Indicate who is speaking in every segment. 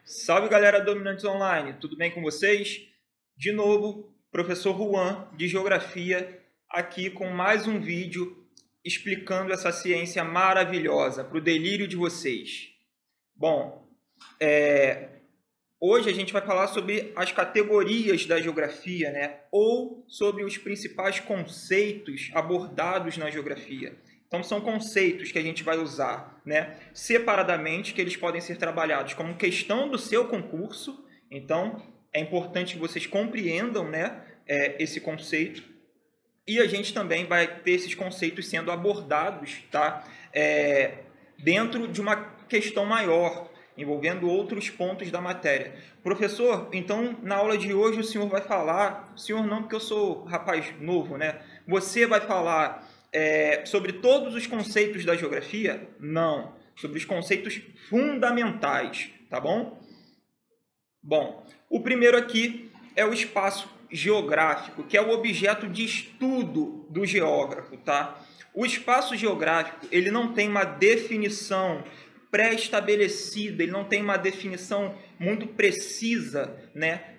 Speaker 1: Salve galera Dominantes Online, tudo bem com vocês? De novo, professor Juan de Geografia aqui com mais um vídeo explicando essa ciência maravilhosa para o delírio de vocês. Bom, hoje a gente vai falar sobre as categorias da geografia, né? Ou sobre os principais conceitos abordados na geografia. Então, são conceitos que a gente vai usar, né, separadamente, que eles podem ser trabalhados como questão do seu concurso. Então, é importante que vocês compreendam, né, esse conceito. E a gente também vai ter esses conceitos sendo abordados, tá, dentro de uma questão maior, envolvendo outros pontos da matéria. Professor, então, na aula de hoje o senhor vai falar... Senhor não, porque eu sou rapaz novo, né? Você vai falar... sobre todos os conceitos da geografia? Não. Sobre os conceitos fundamentais, tá bom? Bom, o primeiro aqui é o espaço geográfico, que é o objeto de estudo do geógrafo, tá? O espaço geográfico, ele não tem uma definição pré-estabelecida, ele não tem uma definição muito precisa, né,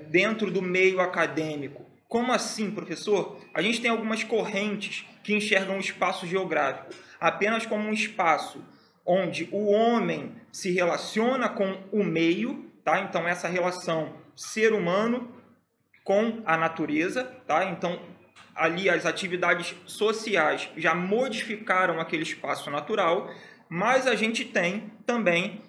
Speaker 1: dentro do meio acadêmico. Como assim, professor? A gente tem algumas correntes que enxergam o espaço geográfico apenas como um espaço onde o homem se relaciona com o meio, tá? Então, essa relação ser humano com a natureza, tá? Então, ali as atividades sociais já modificaram aquele espaço natural, mas a gente tem também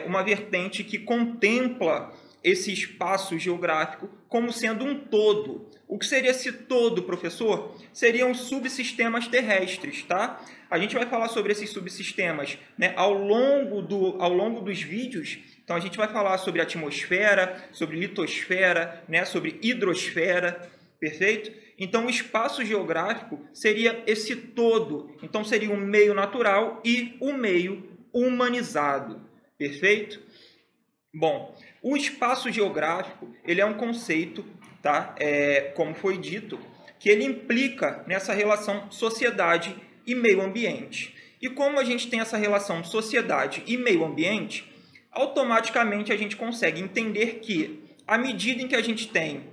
Speaker 1: uma vertente que contempla esse espaço geográfico como sendo um todo. O que seria esse todo, professor? Seriam subsistemas terrestres, tá? A gente vai falar sobre esses subsistemas, né, ao longo dos vídeos. Então, a gente vai falar sobre atmosfera, sobre litosfera, né, sobre hidrosfera, perfeito? Então, o espaço geográfico seria esse todo. Então, seria o meio natural e o meio humanizado, perfeito? Bom, o espaço geográfico, ele é um conceito, tá? Como foi dito, que ele implica nessa relação sociedade e meio ambiente. E como a gente tem essa relação sociedade e meio ambiente, automaticamente a gente consegue entender que, à medida em que a gente tem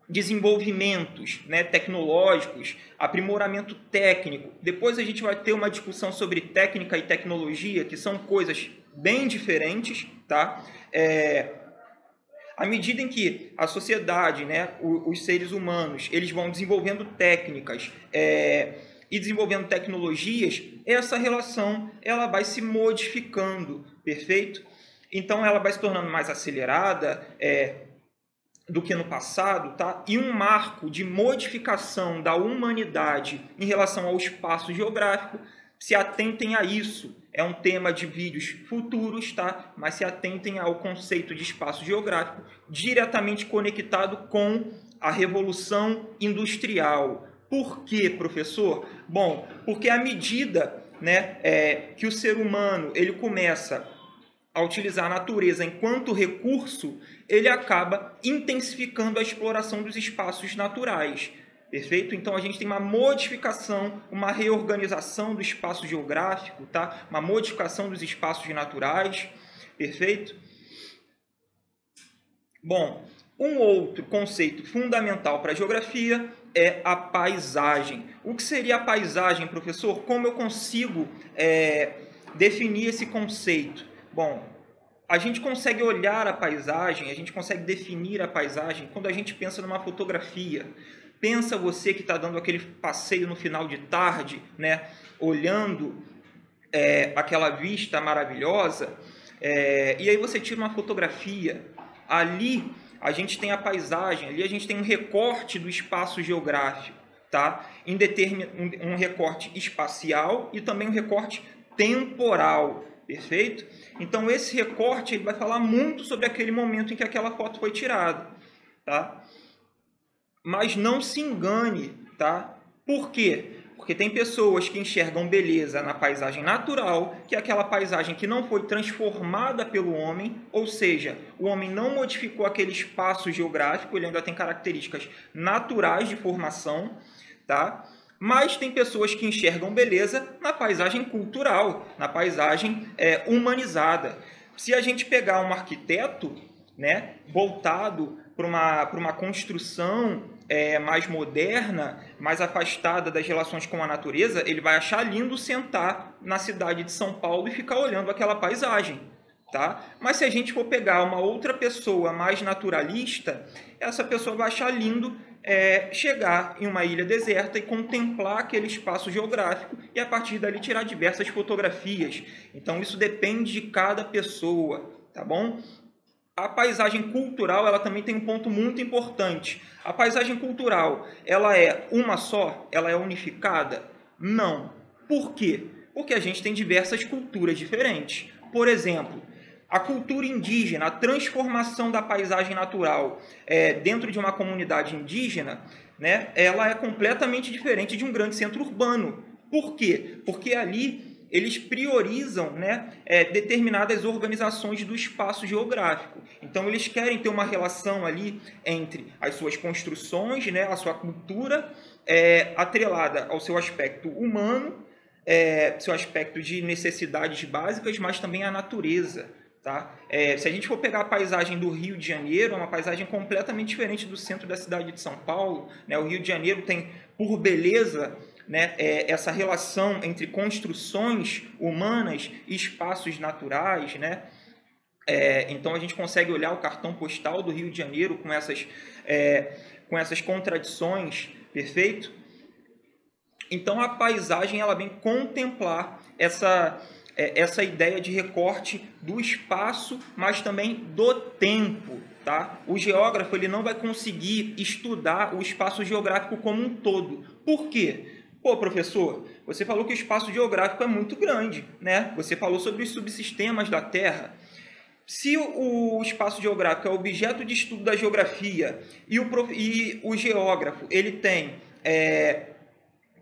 Speaker 1: desenvolvimentos, né, tecnológicos, aprimoramento técnico, depois a gente vai ter uma discussão sobre técnica e tecnologia, que são coisas bem diferentes, tá? À medida em que a sociedade, né, os seres humanos, eles vão desenvolvendo técnicas e desenvolvendo tecnologias, essa relação ela vai se modificando, perfeito? Então, ela vai se tornando mais acelerada do que no passado, tá? E um marco de modificação da humanidade em relação ao espaço geográfico, se atentem a isso. É um tema de vídeos futuros, tá? Mas se atentem ao conceito de espaço geográfico diretamente conectado com a Revolução Industrial. Por quê, professor? Bom, porque à medida, né, que o ser humano ele começa a utilizar a natureza enquanto recurso, ele acaba intensificando a exploração dos espaços naturais. Perfeito? Então, a gente tem uma modificação, uma reorganização do espaço geográfico, tá? Uma modificação dos espaços naturais. Perfeito? Bom, um outro conceito fundamental para a geografia é a paisagem. O que seria a paisagem, professor? Como eu consigo definir esse conceito? Bom, a gente consegue olhar a paisagem, a gente consegue definir a paisagem quando a gente pensa numa fotografia. Pensa você que está dando aquele passeio no final de tarde, né, olhando aquela vista maravilhosa, e aí você tira uma fotografia. Ali a gente tem a paisagem, ali a gente tem um recorte do espaço geográfico, tá? Um recorte espacial e também um recorte temporal. Perfeito? Então, esse recorte ele vai falar muito sobre aquele momento em que aquela foto foi tirada, tá? Mas não se engane, tá? Por quê? Porque tem pessoas que enxergam beleza na paisagem natural, que é aquela paisagem que não foi transformada pelo homem, ou seja, o homem não modificou aquele espaço geográfico, ele ainda tem características naturais de formação, tá? Mas tem pessoas que enxergam beleza na paisagem cultural, na paisagem humanizada. Se a gente pegar um arquiteto, né, voltado para uma construção mais moderna, mais afastada das relações com a natureza, ele vai achar lindo sentar na cidade de São Paulo e ficar olhando aquela paisagem. Tá? Mas se a gente for pegar uma outra pessoa mais naturalista, essa pessoa vai achar lindo chegar em uma ilha deserta e contemplar aquele espaço geográfico e a partir dali tirar diversas fotografias. Então isso depende de cada pessoa, tá bom? A paisagem cultural, ela também tem um ponto muito importante. A paisagem cultural, ela é uma só? Ela é unificada? Não. Por quê? Porque a gente tem diversas culturas diferentes. Por exemplo, a cultura indígena, a transformação da paisagem natural dentro de uma comunidade indígena, né, ela é completamente diferente de um grande centro urbano. Por quê? Porque ali eles priorizam, né, determinadas organizações do espaço geográfico. Então, eles querem ter uma relação ali entre as suas construções, né, a sua cultura, atrelada ao seu aspecto humano, seu aspecto de necessidades básicas, mas também a natureza. Tá? Se a gente for pegar a paisagem do Rio de Janeiro, é uma paisagem completamente diferente do centro da cidade de São Paulo. Né? O Rio de Janeiro tem, por beleza, né, essa relação entre construções humanas e espaços naturais. Né? Então a gente consegue olhar o cartão postal do Rio de Janeiro com essas contradições, perfeito? Então a paisagem ela vem contemplar essa ideia de recorte do espaço, mas também do tempo. Tá? O geógrafo ele não vai conseguir estudar o espaço geográfico como um todo. Por quê? Pô, professor, você falou que o espaço geográfico é muito grande, né? Você falou sobre os subsistemas da Terra. Se o espaço geográfico é objeto de estudo da geografia e o geógrafo ele tem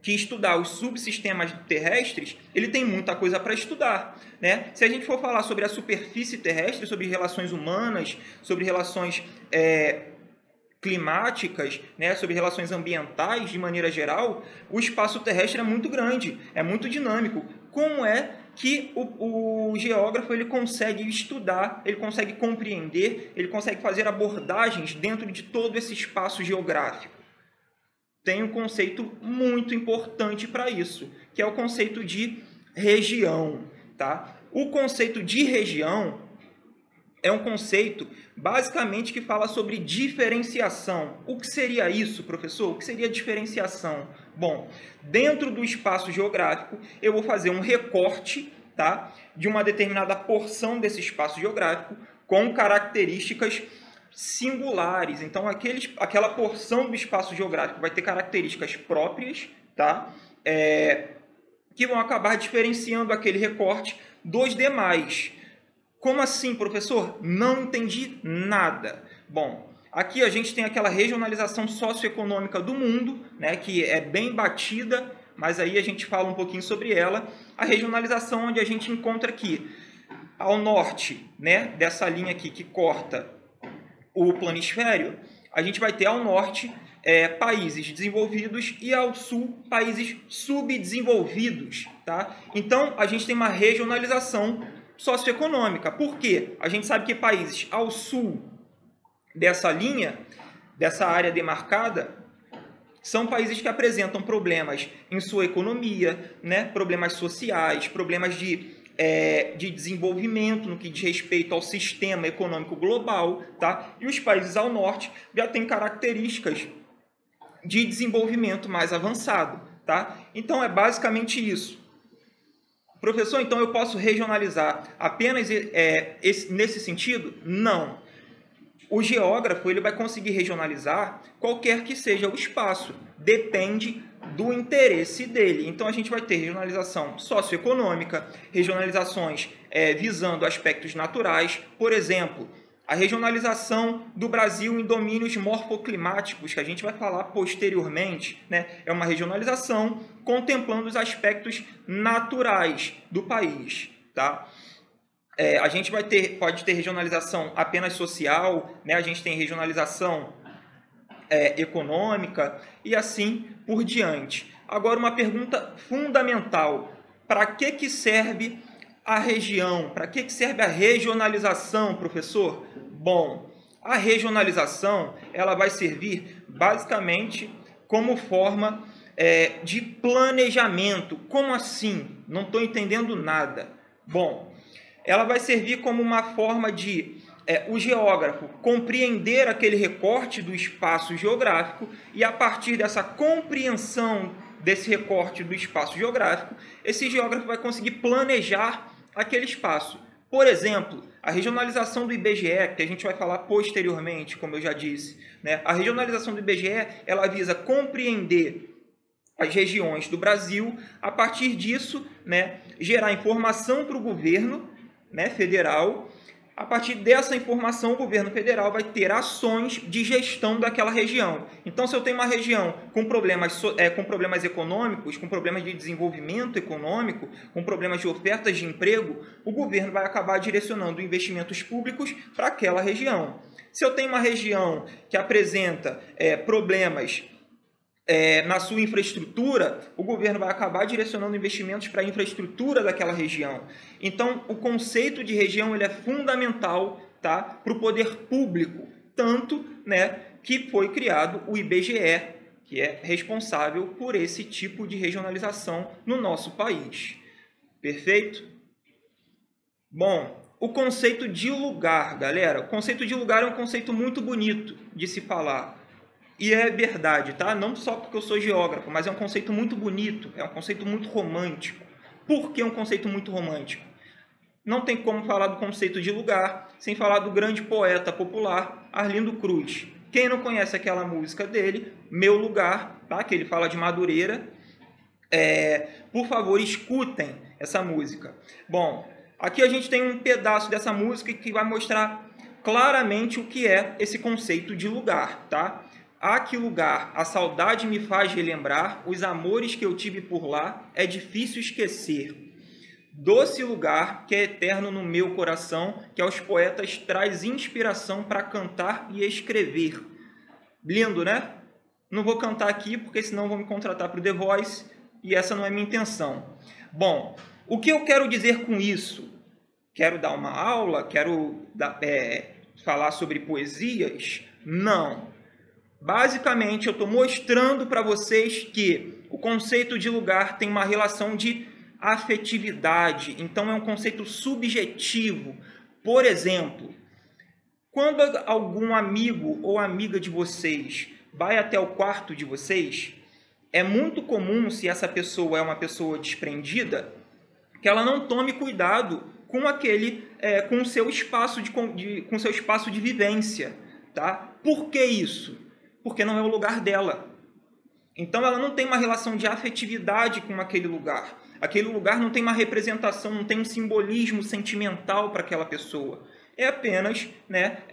Speaker 1: que estudar os subsistemas terrestres, ele tem muita coisa para estudar. Né? Se a gente for falar sobre a superfície terrestre, sobre relações humanas, sobre relações climáticas, né, sobre relações ambientais de maneira geral, o espaço terrestre é muito grande, é muito dinâmico. Como é que o geógrafo ele consegue estudar, ele consegue compreender, ele consegue fazer abordagens dentro de todo esse espaço geográfico? Tem um conceito muito importante para isso, que é o conceito de região. Tá? O conceito de região é um conceito basicamente que fala sobre diferenciação. O que seria isso, professor? O que seria diferenciação? Bom, dentro do espaço geográfico, eu vou fazer um recorte, tá, de uma determinada porção desse espaço geográfico com características singulares. Então, aquela porção do espaço geográfico vai ter características próprias, tá? Que vão acabar diferenciando aquele recorte dos demais. Como assim, professor? Não entendi nada. Bom, aqui a gente tem aquela regionalização socioeconômica do mundo, né, que é bem batida, mas aí a gente fala um pouquinho sobre ela. A regionalização onde a gente encontra aqui, ao norte, né, dessa linha aqui que corta o planisfério, a gente vai ter ao norte países desenvolvidos e ao sul países subdesenvolvidos. Tá? Então, a gente tem uma regionalização socioeconômica. Por quê? A gente sabe que países ao sul dessa linha, dessa área demarcada, são países que apresentam problemas em sua economia, né? Problemas sociais, problemas de desenvolvimento no que diz respeito ao sistema econômico global, tá? E os países ao norte já têm características de desenvolvimento mais avançado, tá? Então é basicamente isso. Professor, então eu posso regionalizar apenas nesse sentido? Não. O geógrafo ele vai conseguir regionalizar qualquer que seja o espaço. Depende do interesse dele. Então, a gente vai ter regionalização socioeconômica, regionalizações visando aspectos naturais. Por exemplo, a regionalização do Brasil em domínios morfoclimáticos, que a gente vai falar posteriormente, né? É uma regionalização contemplando os aspectos naturais do país. Tá? A gente pode ter regionalização apenas social, né? A gente tem regionalização econômica e assim por diante. Agora, uma pergunta fundamental: para que serve A região, para que serve a regionalização, professor? Bom, a regionalização ela vai servir basicamente como forma de planejamento. Como assim? Não estou entendendo nada. Bom, ela vai servir como uma forma de o geógrafo compreender aquele recorte do espaço geográfico e, a partir dessa compreensão desse recorte do espaço geográfico, esse geógrafo vai conseguir planejar aquele espaço. Por exemplo, a regionalização do IBGE, que a gente vai falar posteriormente, como eu já disse, né? A regionalização do IBGE ela visa compreender as regiões do Brasil, a partir disso, né, gerar informação para o governo, né, federal. A partir dessa informação, o governo federal vai ter ações de gestão daquela região. Então, se eu tenho uma região com problemas econômicos, com problemas de desenvolvimento econômico, com problemas de ofertas de emprego, o governo vai acabar direcionando investimentos públicos para aquela região. Se eu tenho uma região que apresenta problemas na sua infraestrutura, o governo vai acabar direcionando investimentos para a infraestrutura daquela região. Então, o conceito de região ele é fundamental, tá, para o poder público, tanto, né, que foi criado o IBGE, que é responsável por esse tipo de regionalização no nosso país. Perfeito? Bom, o conceito de lugar, galera. O conceito de lugar é um conceito muito bonito de se falar. E é verdade, tá? Não só porque eu sou geógrafo, mas é um conceito muito bonito, é um conceito muito romântico. Por que um conceito muito romântico? Não tem como falar do conceito de lugar sem falar do grande poeta popular Arlindo Cruz. Quem não conhece aquela música dele, Meu Lugar, tá? Que ele fala de Madureira, por favor, escutem essa música. Bom, aqui a gente tem um pedaço dessa música que vai mostrar claramente o que é esse conceito de lugar, tá? Ah, que lugar, a saudade me faz relembrar, os amores que eu tive por lá, é difícil esquecer. Doce lugar que é eterno no meu coração, que aos poetas traz inspiração para cantar e escrever. Lindo, né? Não vou cantar aqui, porque senão vão me contratar para o The Voice, e essa não é minha intenção. Bom, o que eu quero dizer com isso? Quero dar uma aula? Quero falar sobre poesias? Não. Basicamente, eu estou mostrando para vocês que o conceito de lugar tem uma relação de afetividade. Então, é um conceito subjetivo. Por exemplo, quando algum amigo ou amiga de vocês vai até o quarto de vocês, é muito comum, se essa pessoa é uma pessoa desprendida, que ela não tome cuidado com com o seu espaço com seu espaço de vivência, tá? Por que isso? Porque não é o lugar dela. Então, ela não tem uma relação de afetividade com aquele lugar. Aquele lugar não tem uma representação, não tem um simbolismo sentimental para aquela pessoa. É apenas, né,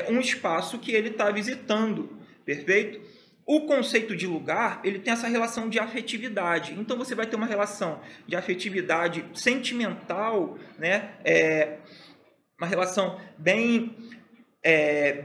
Speaker 1: um espaço que ele está visitando. Perfeito? O conceito de lugar, ele tem essa relação de afetividade. Então, você vai ter uma relação de afetividade sentimental, né, uma relação bem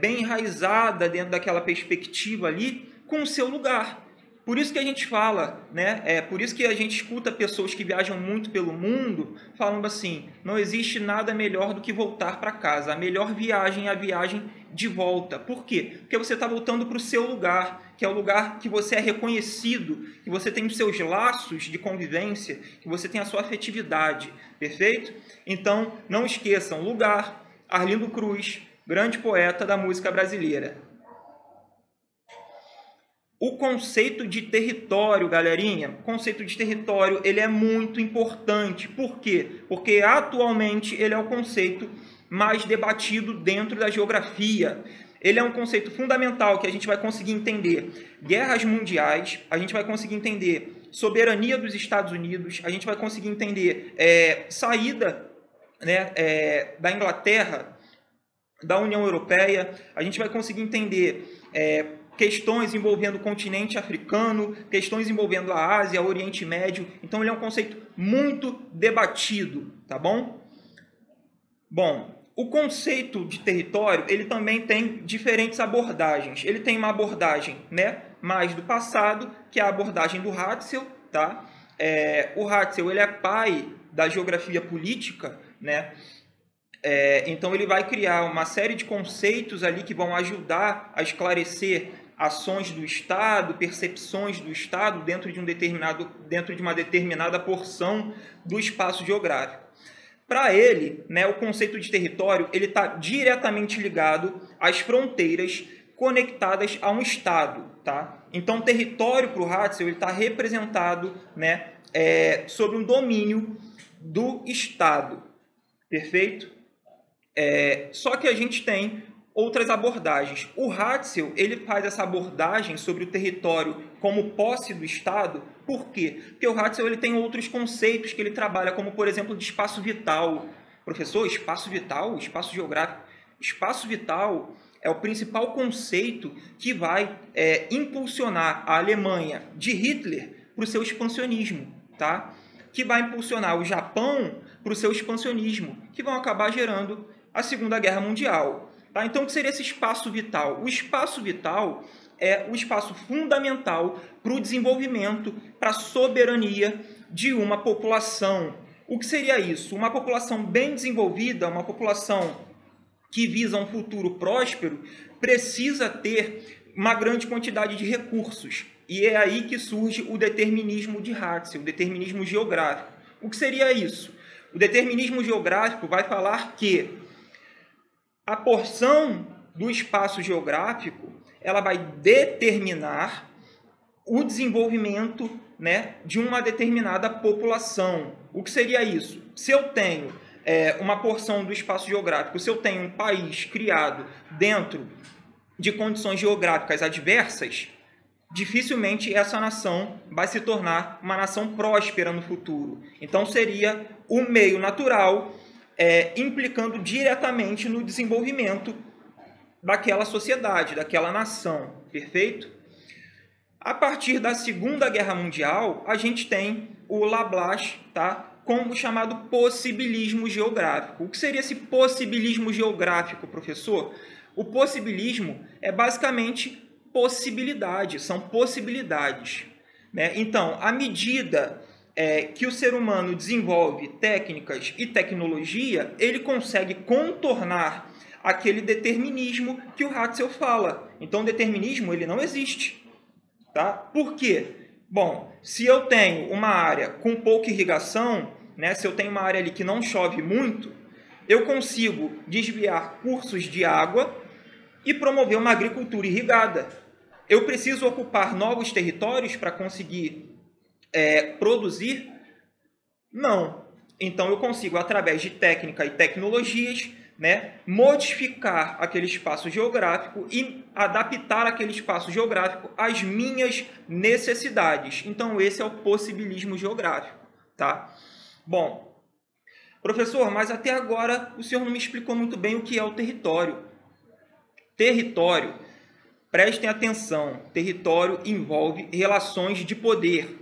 Speaker 1: enraizada dentro daquela perspectiva ali, com o seu lugar. Por isso que a gente fala, né? Por isso que a gente escuta pessoas que viajam muito pelo mundo falando assim, não existe nada melhor do que voltar para casa. A melhor viagem é a viagem de volta. Por quê? Porque você está voltando para o seu lugar, que é o lugar que você é reconhecido, que você tem os seus laços de convivência, que você tem a sua afetividade. Perfeito? Então, não esqueçam, lugar, Arlindo Cruz, grande poeta da música brasileira. O conceito de território, galerinha, o conceito de território, ele é muito importante. Por quê? Porque atualmente ele é o conceito mais debatido dentro da geografia. Ele é um conceito fundamental que a gente vai conseguir entender guerras mundiais, a gente vai conseguir entender soberania dos Estados Unidos, a gente vai conseguir entender saída, né, da Inglaterra, da União Europeia, a gente vai conseguir entender questões envolvendo o continente africano, questões envolvendo a Ásia, o Oriente Médio. Então, ele é um conceito muito debatido, tá bom? Bom, o conceito de território, ele também tem diferentes abordagens. Ele tem uma abordagem, né, mais do passado, que é a abordagem do Hatzel, tá? O Hatzel, ele é pai da geografia política, né? Então ele vai criar uma série de conceitos ali que vão ajudar a esclarecer ações do Estado, percepções do Estado dentro de uma determinada porção do espaço geográfico. Para ele, né, o conceito de território ele está diretamente ligado às fronteiras conectadas a um Estado, tá? Então, território para o Hatzel está representado, né, sobre um domínio do Estado, perfeito? Só que a gente tem outras abordagens. O Hatzel ele faz essa abordagem sobre o território como posse do Estado. Por quê? Porque o Hatzel ele tem outros conceitos que ele trabalha, como, por exemplo, de espaço vital. Professor, espaço vital? Espaço geográfico? Espaço vital é o principal conceito que vai impulsionar a Alemanha de Hitler para o seu expansionismo, tá? Que vai impulsionar o Japão para o seu expansionismo, que vão acabar gerando a Segunda Guerra Mundial. Tá? Então, o que seria esse espaço vital? O espaço vital é o espaço fundamental para o desenvolvimento, para a soberania de uma população. O que seria isso? Uma população bem desenvolvida, uma população que visa um futuro próspero, precisa ter uma grande quantidade de recursos. E é aí que surge o determinismo de Hatzel, o determinismo geográfico. O que seria isso? O determinismo geográfico vai falar que a porção do espaço geográfico ela vai determinar o desenvolvimento, né, de uma determinada população. O que seria isso? Se eu tenho uma porção do espaço geográfico, se eu tenho um país criado dentro de condições geográficas adversas, dificilmente essa nação vai se tornar uma nação próspera no futuro. Então, seria o meio natural implicando diretamente no desenvolvimento daquela sociedade, daquela nação, perfeito? A partir da Segunda Guerra Mundial, a gente tem o Laplace, tá? Com o chamado possibilismo geográfico. O que seria esse possibilismo geográfico, professor? O possibilismo é basicamente possibilidade, são possibilidades, né? Então, à medida que o ser humano desenvolve técnicas e tecnologia, ele consegue contornar aquele determinismo que o Hatzel fala. Então, o determinismo ele não existe. Tá? Por quê? Bom, se eu tenho uma área com pouca irrigação, né, se eu tenho uma área ali que não chove muito, eu consigo desviar cursos de água e promover uma agricultura irrigada. Eu preciso ocupar novos territórios para conseguir produzir? Não. Então, eu consigo, através de técnica e tecnologias, né, modificar aquele espaço geográfico e adaptar aquele espaço geográfico às minhas necessidades. Então, esse é o possibilismo geográfico. Tá? Bom, professor, mas até agora o senhor não me explicou muito bem o que é o território. Território, prestem atenção, território envolve relações de poder.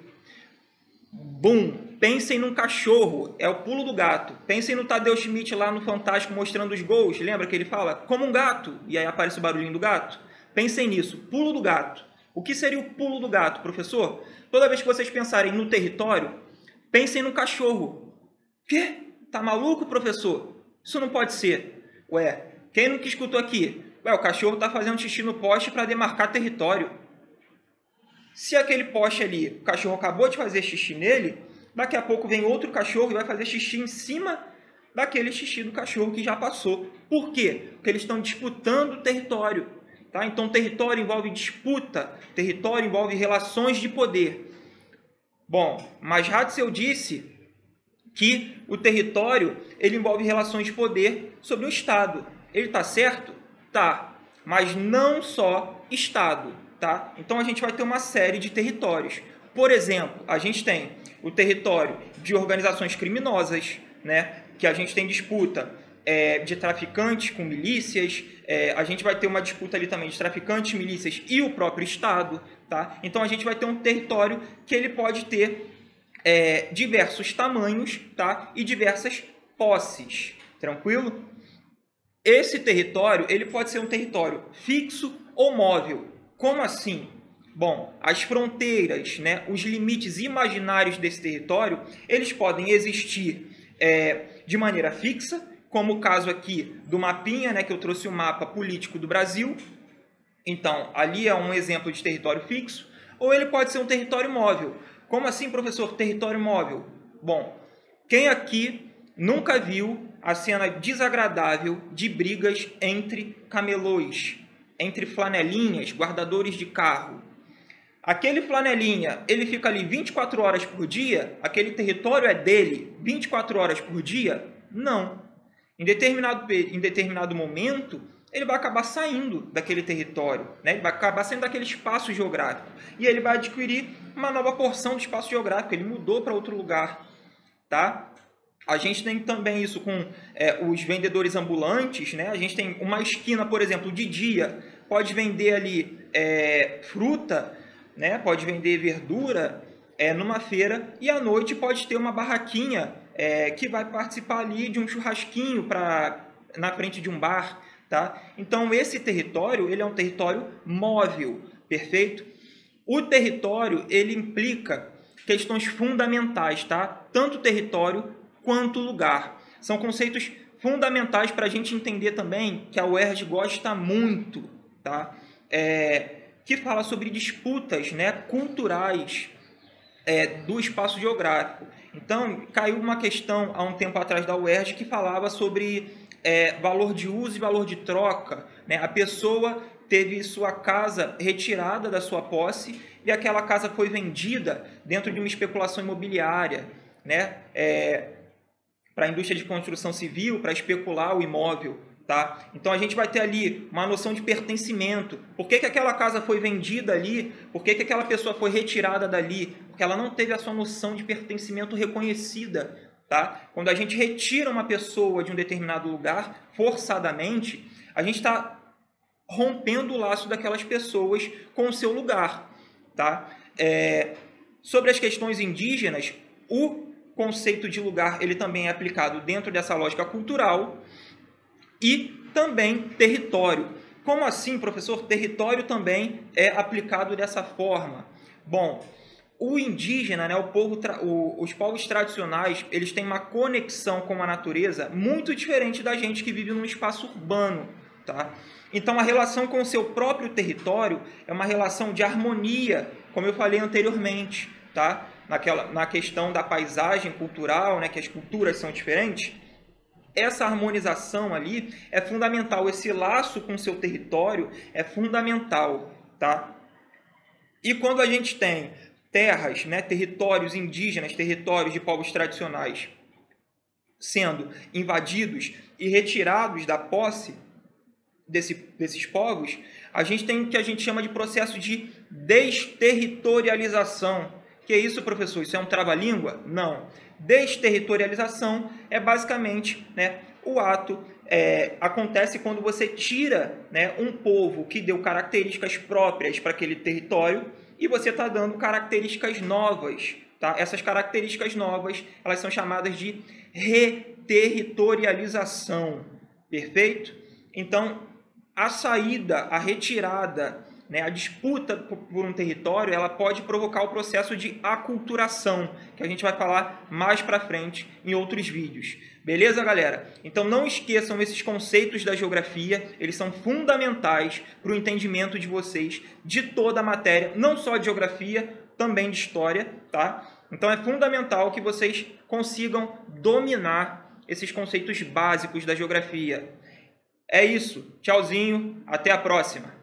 Speaker 1: Bum! Pensem num cachorro, é o pulo do gato. Pensem no Tadeu Schmidt lá no Fantástico mostrando os gols. Lembra que ele fala, como um gato, e aí aparece o barulhinho do gato? Pensem nisso, pulo do gato. O que seria o pulo do gato, professor? Toda vez que vocês pensarem no território, pensem no cachorro. Quê? Tá maluco, professor? Isso não pode ser. Ué, quem nunca escutou aqui? Ué, o cachorro tá fazendo xixi no poste para demarcar território. Se aquele poste ali, o cachorro acabou de fazer xixi nele, daqui a pouco vem outro cachorro e vai fazer xixi em cima daquele xixi do cachorro que já passou. Por quê? Porque eles estão disputando o território. Tá? Então, território envolve disputa, território envolve relações de poder. Bom, mas Hatzel disse que o território ele envolve relações de poder sobre o Estado. Ele está certo? Tá. Mas não só Estado. Tá? Então, a gente vai ter uma série de territórios. Por exemplo, a gente tem o território de organizações criminosas, né? Que a gente tem disputa de traficantes com milícias, a gente vai ter uma disputa ali também de traficantes, milícias e o próprio Estado. Tá? Então, a gente vai ter um território que ele pode ter diversos tamanhos, tá? E diversas posses. Tranquilo? Esse território ele pode ser um território fixo ou móvel. Como assim? Bom, as fronteiras, né, os limites imaginários desse território, eles podem existir de maneira fixa, como o caso aqui do mapinha, né, que eu trouxe o mapa político do Brasil. Então, ali é um exemplo de território fixo, ou ele pode ser um território móvel. Como assim, professor, território móvel? Bom, quem aqui nunca viu a cena desagradável de brigas entre camelôs, entre flanelinhas, guardadores de carro? Aquele flanelinha, ele fica ali 24 horas por dia? Aquele território é dele 24 horas por dia? Não. Em determinado momento, ele vai acabar saindo daquele território, né? Ele vai acabar saindo daquele espaço geográfico. E ele vai adquirir uma nova porção de espaço geográfico, ele mudou para outro lugar. Tá? A gente tem também isso com os vendedores ambulantes, né? A gente tem uma esquina, por exemplo, de dia, pode vender ali fruta, né? Pode vender verdura numa feira, e à noite pode ter uma barraquinha que vai participar ali de um churrasquinho na frente de um bar. Tá? Então, esse território ele é um território móvel, perfeito? O território ele implica questões fundamentais, tá? Tanto território quanto lugar. São conceitos fundamentais para a gente entender também que a UERJ gosta muito, tá? Que fala sobre disputas, né, culturais do espaço geográfico. Então, caiu uma questão há um tempo atrás da UERJ que falava sobre valor de uso e valor de troca, né? A pessoa teve sua casa retirada da sua posse e aquela casa foi vendida dentro de uma especulação imobiliária, né? Para a indústria de construção civil, para especular o imóvel. Tá? Então a gente vai ter ali uma noção de pertencimento. Por que aquela casa foi vendida ali? Por que aquela pessoa foi retirada dali? Porque ela não teve a sua noção de pertencimento reconhecida. Tá? Quando a gente retira uma pessoa de um determinado lugar, forçadamente, a gente está rompendo o laço daquelas pessoas com o seu lugar. Tá? Sobre as questões indígenas, o conceito de lugar ele também é aplicado dentro dessa lógica cultural e também território. Como assim, professor? Território também é aplicado dessa forma. Bom, o indígena, né, os povos tradicionais, eles têm uma conexão com a natureza muito diferente da gente que vive num espaço urbano. Tá? Então, a relação com o seu próprio território é uma relação de harmonia, como eu falei anteriormente. Tá? Na questão da paisagem cultural, né, que as culturas são diferentes, essa harmonização ali é fundamental. Esse laço com o seu território é fundamental. Tá? E quando a gente tem terras, né, territórios indígenas, territórios de povos tradicionais sendo invadidos e retirados da posse desses povos, a gente tem o que a gente chama de processo de desterritorialização. Que é isso, professor? Isso é um trava-língua? Não. Desterritorialização é basicamente, né, o ato acontece quando você tira, né, um povo que deu características próprias para aquele território e você está dando características novas. Tá? Essas características novas elas são chamadas de reterritorialização. Perfeito? Então, a saída, a retirada, né, a disputa por um território, ela pode provocar o processo de aculturação, que a gente vai falar mais para frente em outros vídeos. Beleza, galera? Então não esqueçam esses conceitos da geografia, eles são fundamentais para o entendimento de vocês de toda a matéria, não só de geografia, também de história, tá? Então é fundamental que vocês consigam dominar esses conceitos básicos da geografia. É isso. Tchauzinho, até a próxima.